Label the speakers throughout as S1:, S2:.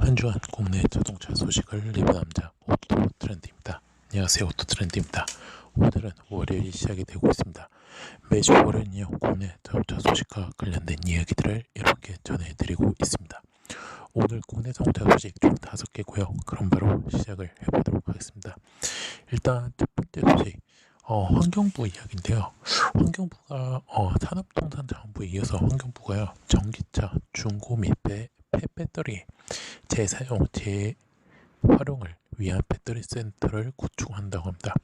S1: 한 주간 국내 자동차 소식을 리뷰 남자 오토트렌드입니다. 안녕하세요, 오토트렌드입니다. 오늘은 월요일이 시작이 되고 있습니다. 매주 월요일은요, 국내 자동차 소식과 관련된 이야기들을 이렇게 전해드리고 있습니다. 오늘 국내 자동차 소식 총 5개고요. 그럼 바로 시작을 해보도록 하겠습니다. 일단 첫 번째 소식, 환경부 이야기인데요. 환경부가 산업통상자원부에 이어서 환경부가요, 전기차 중고 및 폐배터리 재사용, 재활용을 위한 배터리 센터를 구축한다고 합니다.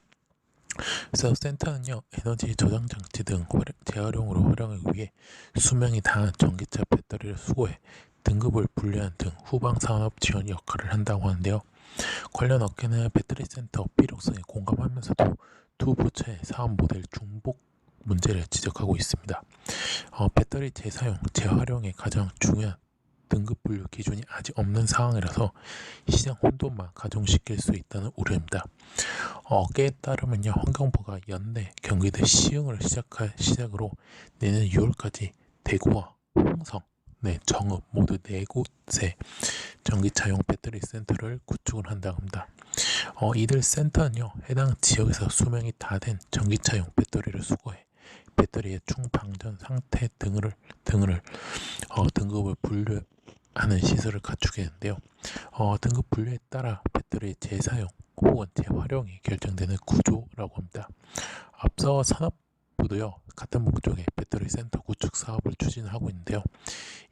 S1: 그래서 센터는요, 에너지 저장 장치 등 재활용으로 활용하기 위해 수명이 다한 전기차 배터리를 수거해 등급을 분류하는 등 후방 산업 지원 역할을 한다고 하는데요. 관련 업계는 배터리 센터 필요성에 공감하면서도 두 부처의 사업 모델 중복 문제를 지적하고 있습니다. 배터리 재사용, 재활용의 가장 중요한 등급 분류 기준이 아직 없는 상황이라서 시장 혼돈만 가중시킬 수 있다는 우려입니다. 업계에 따르면요, 환경부가 연내 경기도 시흥을 시작으로 내년 6월까지 대구와 홍성, 정읍 모두 4곳에 전기차용 배터리 센터를 구축을 한다고 합니다. 이들 센터는요, 해당 지역에서 수명이 다 된 전기차용 배터리를 수거해 배터리의 충방전 상태 등급을 분류하는 시설을 갖추겠는데요. 등급 분류에 따라 배터리 재사용 혹은 재활용이 결정되는 구조라고 합니다. 앞서 산업부도요, 같은 목적의 배터리 센터 구축 사업을 추진하고 있는데요.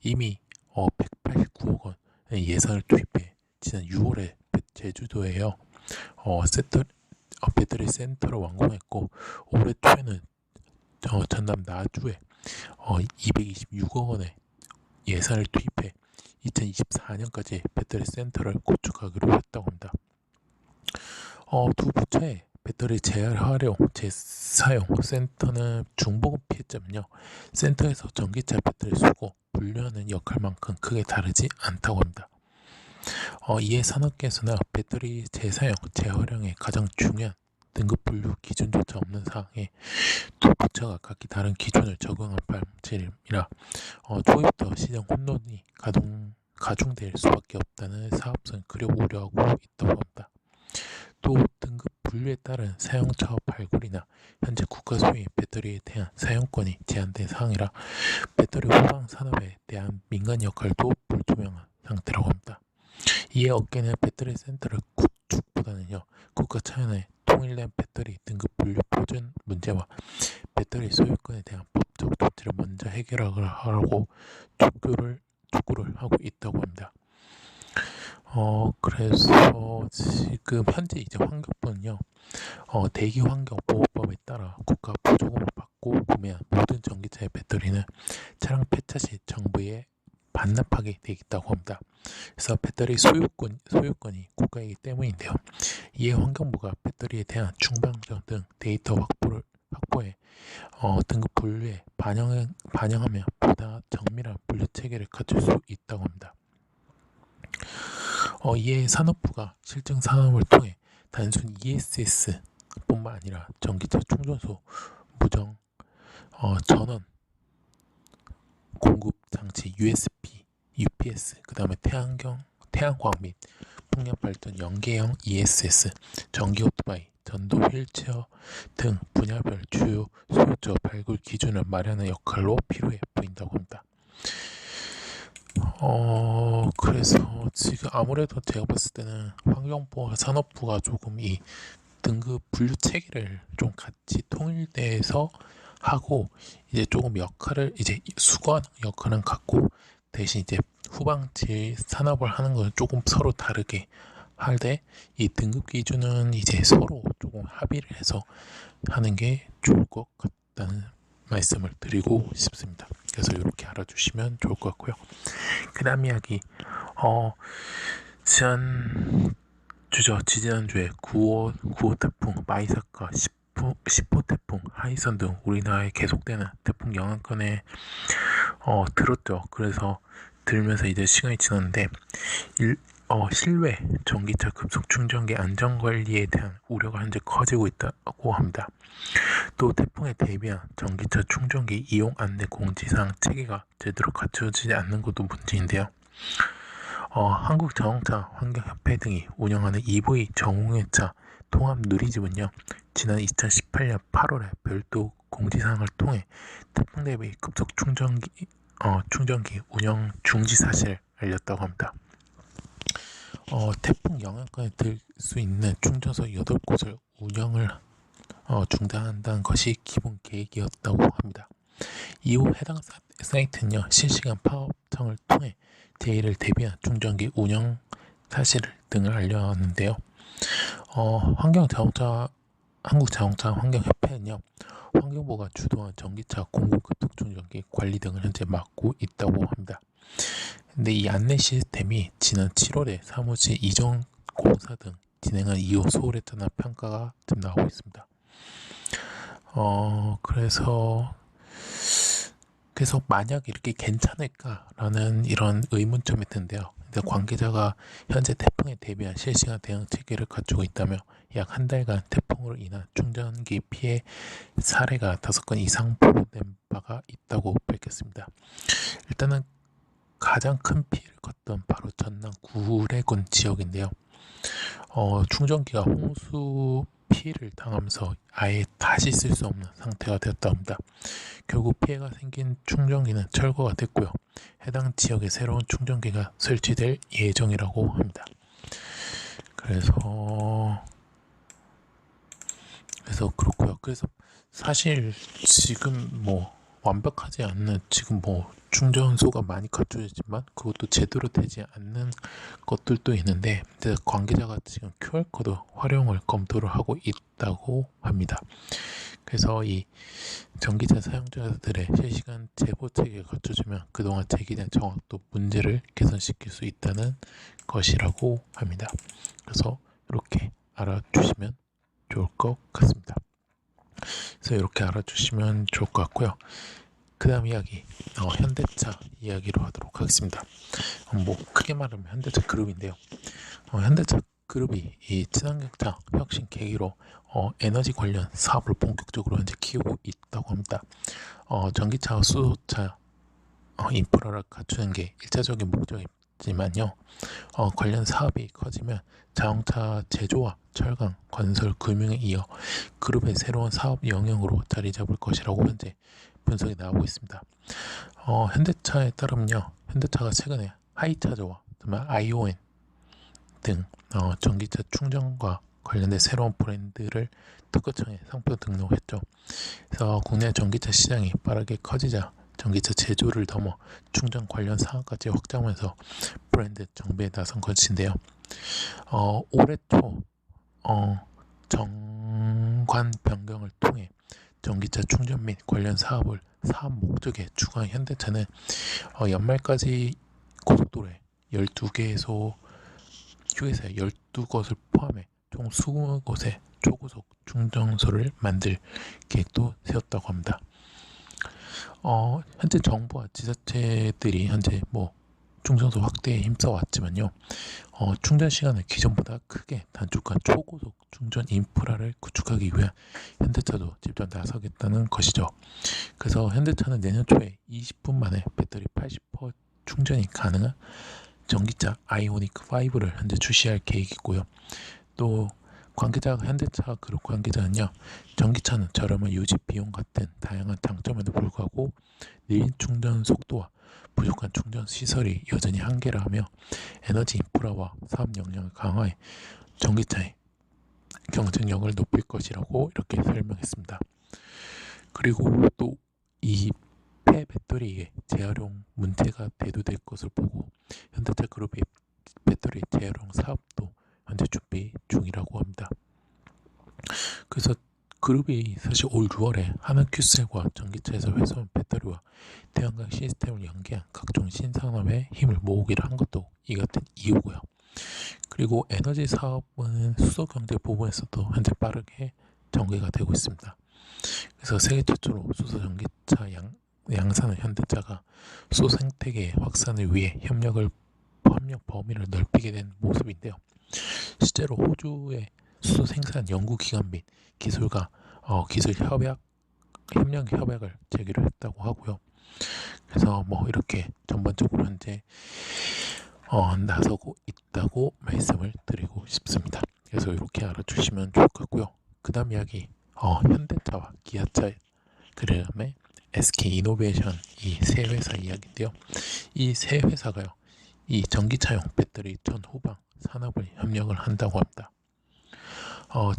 S1: 이미 189억 원 예산을 투입해 지난 6월에 제주도에요, 배터리 센터를 완공했고, 올해 초에는 전남 나주에 226억 원의 예산을 투입해 2024년까지 배터리 센터를 구축하기로 했다고 합니다. 두 부처의 배터리 재활용, 재사용 센터는 중복은 피해자면요, 센터에서 전기차 배터리 수거, 분류하는 역할만큼 크게 다르지 않다고 합니다. 이에 산업계에서는 배터리 재사용, 재활용의 가장 중요한 등급 분류 기준조차 없는 상황에 두 부처가 각기 다른 기준을 적용한 방침이라 초기부터 시장 혼돈이 가중될 수밖에 없다는 사업성 그려 우려하고 있다고 합니다. 또 등급 분류에 따른 사용 차업 발굴이나 현재 국가 소유의 배터리에 대한 사용권이 제한된 상황이라 배터리 후방 산업에 대한 민간 역할도 불투명한 상태라고 합니다. 이에 업계는 배터리 센터를 구축보다는요, 국가 차원의 통일된 배터리 등급 분류 표준 문제와 배터리 소유권에 대한 법적 조치를 먼저 해결하라고 촉구를 하고 있다고 합니다. 그래서 지금 현재 이제 환경부는요, 대기환경보호법에 따라 국가 보조금을 받고 구매한 모든 전기차의 배터리는 차량 폐차 시 정부에 반납하게 되어 있다고 합니다. 그래서 배터리 소유권이 국가이기 때문인데요. 이에 환경부가 배터리에 대한 충방전 등 데이터 확보해 등급 분류에 반영하면 보다 정밀한 분류 체계를 갖출 수 있다고 합니다. 이에 산업부가 실증 산업을 통해 단순 ESS 뿐만 아니라 전기차 충전소, 무정, 전원 공급 장치 USB, UPS, 그 다음에 태양광 및 풍력 발전 연계형 ESS, 전기 오토바이, 전도 휠체어 등 분야별 주요 소유처 발굴 기준을 마련하는 역할로 필요해 보인다고 합니다. 그래서 지금 아무래도 제가 봤을 때는 환경부와 산업부가 조금 이 등급 분류 체계를 좀 같이 통일돼서 하고, 이제 조금 역할을 이제 수거하는 역할은 갖고, 대신 이제 후방지 산업을 하는 건 조금 서로 다르게 할 때 이 등급 기준은 이제 서로 조금 합의를 해서 하는 게 좋을 것 같다는 말씀을 드리고 싶습니다. 그래서 이렇게 알아주시면 좋을 것 같고요. 그 다음 이야기, 지지난주에 9호 태풍 마이사카, 10호 태풍 하이선 등 우리나라에 계속되는 태풍 영향권에 들었죠. 그래서 들면서 이제 시간이 지났는데 실외 전기차 급속 충전기 안전관리에 대한 우려가 현재 커지고 있다고 합니다. 또 태풍에 대비한 전기차 충전기 이용 안내 공지사항 체계가 제대로 갖춰지지 않는 것도 문제인데요. 한국자동차 환경협회 등이 운영하는 EV 전용차 통합 누리집은요, 지난 2018년 8월에 별도 공지사항을 통해 태풍 대비 급속 충전기 운영 중지 사실을 알렸다고 합니다. 태풍 영향권에 들 수 있는 충전소 8곳을 운영을 중단한다는 것이 기본 계획이었다고 합니다. 이후 해당 사이트는요, 실시간 파업청을 통해 대의를 대비한 충전기 운영 사실 등을 알렸는데요. 한국자동차 환경협회는요, 환경부가 주도한 전기차 공급 급속 충전기 관리 등을 현재 맡고 있다고 합니다. 근데 이 안내 시스템이 지난 7월에 사무실 이전 공사 등 진행한 이후 소홀했다는 평가가 좀 나오고 있습니다. 그래서 만약 이렇게 괜찮을까라는 이런 의문점이 든데요. 근데 관계자가 현재 태풍에 대비한 실시간 대응 체계를 갖추고 있다며 약 한 달간 태풍으로 인한 충전기 피해 사례가 5건 이상 보고된 바가 있다고 밝혔습니다. 일단은 가장 큰 피해를 컸던 바로 전남 구례군 지역인데요. 충전기가 홍수 피해를 당하면서 아예 다시 쓸 수 없는 상태가 되었다고 합니다. 결국 피해가 생긴 충전기는 철거가 됐고요. 해당 지역에 새로운 충전기가 설치될 예정이라고 합니다. 그래서 그렇고요. 그래서 사실 지금 완벽하지 않는 지금 충전소가 많이 갖춰지지만 그것도 제대로 되지 않는 것들도 있는데, 관계자가 지금 QR코드 활용을 검토를 하고 있다고 합니다. 그래서 이 전기차 사용자들의 실시간 제보 체계가 갖춰지면 그동안 제기된 정확도 문제를 개선시킬 수 있다는 것이라고 합니다. 그래서 이렇게 알아주시면 좋을 것 같습니다. 그래서 이렇게 알아주시면 좋을 것 같고요. 그 다음 이야기, 현대차 이야기로 하도록 하겠습니다. 크게 말하면 현대차 그룹인데요. 현대차 그룹이 이 친환경차 혁신 계기로 에너지 관련 사업을 본격적으로 현재 키우고 있다고 합니다. 전기차와 수소차 인프라를 갖추는 게 일차적인 목적이지만요. 관련 사업이 커지면 자동차 제조와 철강, 건설, 금융에 이어 그룹의 새로운 사업 영역으로 자리 잡을 것이라고 현재 분석이 나오고 있습니다. 현대차에 따르면요, 현대차가 최근에 하이차저와 아이오엔 등 전기차 충전과 관련된 새로운 브랜드를 특허청에 상표 등록했죠. 그래서 국내 전기차 시장이 빠르게 커지자 전기차 제조를 넘어 충전 관련 사업까지 확장하면서 브랜드 정비에 나선 것인데요. 올해 초 정관 변경을 통해 전기차 충전 및 관련 사업 목적에 추가한 현대차는 연말까지 고속도로에 12개에서 휴게소에 12곳을 포함해 총 20곳의 초고속 충전소를 만들 계획도 세웠다고 합니다. 현재 정부와 지자체들이 현재 충전소 확대에 힘써 왔지만요, 충전 시간을 기존보다 크게 단축한 초고속 충전 인프라를 구축하기 위한 현대차도 직접 나서겠다는 것이죠. 그래서 현대차는 내년 초에 20분 만에 배터리 80% 충전이 가능한 전기차 아이오닉 5를 현재 출시할 계획이고요. 또 현대차 그룹 관계자는요, 전기차는 저렴한 유지 비용 같은 다양한 장점에도 불구하고 느린 충전 속도와 부족한 충전 시설이 여전히 한계라며 에너지 인프라와 사업 역량을 강화해 전기차의 경쟁력을 높일 것이라고 이렇게 설명했습니다. 그리고 또 이 폐배터리의 재활용 문제가 대두될 것을 보고 현대차 그룹의 배터리 재활용 사업도 현재 준비 중이라고 합니다. 그래서 그룹이 사실 올 6월에 하나큐셀과 전기차에서 회수한 배터리와 태양광 시스템을 연계한 각종 신산업에 힘을 모으기로 한 것도 이 같은 이유고요. 그리고 에너지 사업은 수소경제 부분에서도 현재 빠르게 전개가 되고 있습니다. 그래서 세계 최초로 수소 전기차 양산은 현대차가 수소 생태계 확산을 위해 협력 범위를 넓히게 된 모습인데요. 실제로 호주의 수소 생산 연구기관 및 기술가 기술 협력 협약을 제기로 했다고 하고요. 그래서 이렇게 전반적으로 현재 나서고 있다고 말씀을 드리고 싶습니다. 그래서 이렇게 알아주시면 좋을 것 같고요. 그 다음 이야기, 현대차와 기아차, 그 다음에 SK이노베이션, 이 세 회사 이야기인데요. 이 세 회사가요, 이 전기차용 배터리 전 후방 산업을 협력을 한다고 합니다.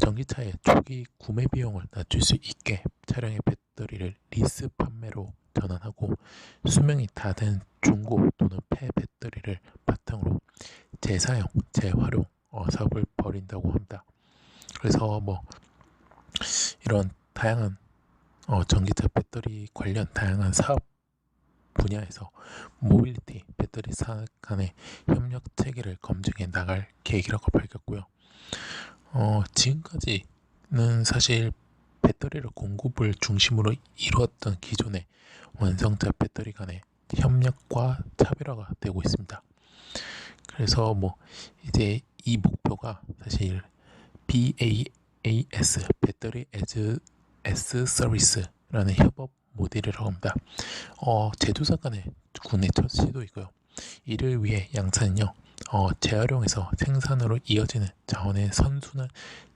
S1: 전기차의 초기 구매 비용을 낮출 수 있게 차량의 배터리를 리스 판매로 전환하고, 수명이 다 된 중고 또는 폐 배터리를 바탕으로 재사용, 재활용 사업을 벌인다고 합니다. 그래서 뭐 이런 다양한 전기차 배터리 관련 다양한 사업 분야에서 모빌리티 배터리 산업 간의 협력 체계를 검증해 나갈 계획이라고 밝혔고요. 지금까지는 사실 배터리를 공급을 중심으로 이루었던 기존의 완성차 배터리 간의 협력과 차별화가 되고 있습니다. 그래서 뭐 이제 이 목표가 사실 BAS 배터리 as 서비스라는 협업 모델이라고 합니다. 제조사 간의 국내 첫 시도이고요. 이를 위해 양사는요, 재활용에서 생산으로 이어지는 자원의 선순환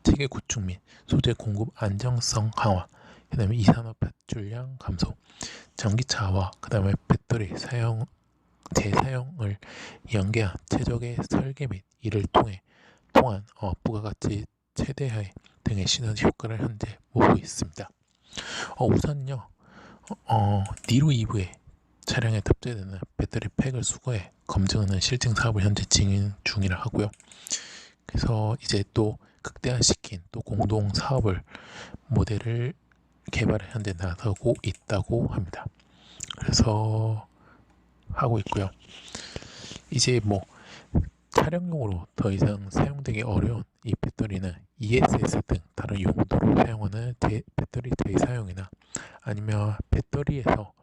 S1: 체계 구축 및 소재 공급 안정성 강화, 그 다음에 이산화 발출량 감소, 전기차와 그 다음에 배터리 사용 재사용을 연계한 최적의 설계 및 이를 통한 부가가치 최대화 등의 시너지 효과를 현재 보고 있습니다. 우선요, 니로 EV의 차량에 탑재되는 배터리 팩을 수거해 검증하는 실증 사업을 현재 진행 중이라 하고요. 그래서 이제 또 극대화시킨 또 공동 사업을 모델을 개발에 현재 나서고 있다고 합니다. 그래서 하고 있고요. 이제 뭐 차량용으로 더 이상 사용되기 어려운 이 배터리는 ESS 등 다른 용도로 사용하는 배터리 재사용이나 아니면 배터리에서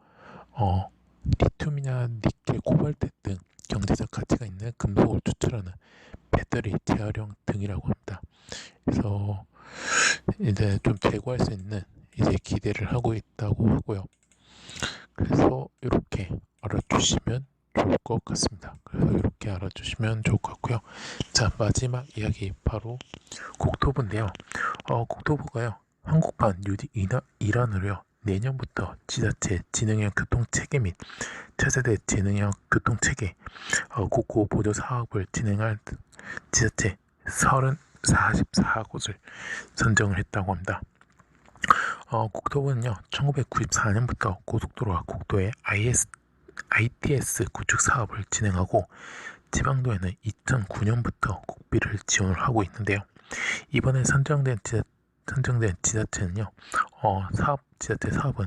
S1: 리튬이나 니켈, 코발트 등 경제적 가치가 있는 금속을 추출하는 배터리 재활용 등이라고 합니다. 그래서 이제 좀 제고할 수 있는 이제 기대를 하고 있다고 하고요. 그래서 이렇게 알아주시면 좋을 것 같습니다. 그래서 이렇게 알아주시면 좋을 것 같고요. 자, 마지막 이야기 바로 국토부인데요. 국토부가요, 한국판 뉴딜 일환으로요, 내년부터 지자체 지능형 교통체계 및 차세대 지능형 교통체계 국고 보조 사업을 진행할 지자체 44곳을 선정을 했다고 합니다. 국토부는요, 1994년부터 고속도로와 국도의 ITS 구축 사업을 진행하고, 지방도에는 2009년부터 국비를 지원을 하고 있는데요. 이번에 선정된 지자체는요, 지자체 사업은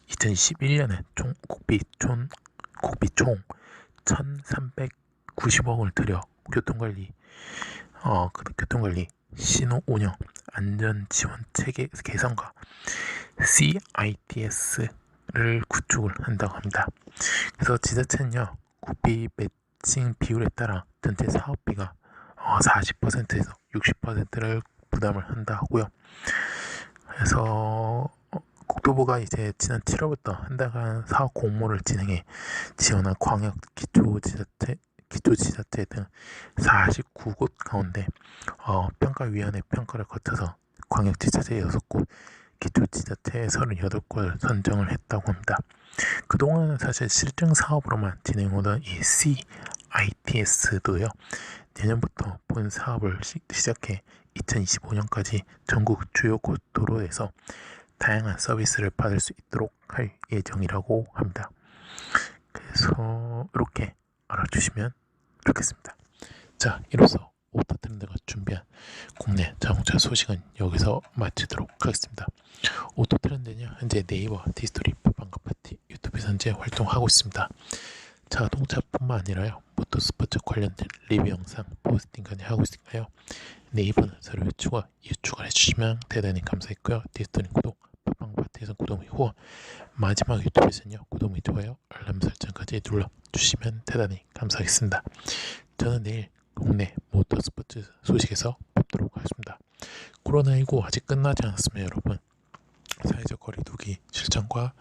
S1: 2021년에 총 국비 총 1,390억을 들여 교통관리, 신호 운영, 안전 지원 체계 개선과 CITS를 구축을 한다고 합니다. 그래서 지자체는요, 국비 매칭 비율에 따라 전체 사업비가 40%에서 60%를 부담을 한다 하고요. 그래서 국토부가 이제 지난 7월부터 한 달간 사업 공모를 진행해 지원한 광역 기초지자체 등 49곳 가운데 평가위원회 평가를 거쳐서 광역지자체 6곳, 기초지자체 38곳을 선정을 했다고 합니다. 그동안은 사실 실증 사업으로만 진행하던 이 CITS도요, 내년부터 본 사업을 시작해 2025년까지 전국 주요 고도로에서 다양한 서비스를 받을 수 있도록 할 예정이라고 합니다. 그래서 이렇게 알아주시면 좋겠습니다. 자, 이로써 오토트렌드가 준비한 국내 자동차 소식은 여기서 마치도록 하겠습니다. 오토트렌드는요, 현재 네이버, 디스토리, 팟빵과 파티, 유튜브에서 현재 활동하고 있습니다. 자동차뿐만 아니라요, 모터스포츠 관련된 리뷰 영상, 포스팅까지 하고 있으니까요, 네이버는 서로 유추가 해주시면 대단히 감사했고요. 디스토리 구독, 팟빵 파티에서 구독 및 후원, 마지막 유튜브에서는요, 구독 및 좋아요, 알람 설정까지 눌러주시면 대단히 감사하겠습니다. 저는 내일 국내 모터스포츠 소식에서 뵙도록 하겠습니다. 코로나19 아직 끝나지 않았으면 여러분, 사회적 거리두기 실천과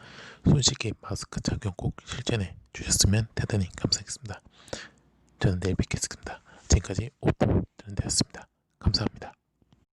S1: 손쉽게 마스크 착용 꼭 실천해 주셨으면 대단히 감사하겠습니다. 저는 내일 뵙겠습니다. 지금까지 오토 트렌드였습니다.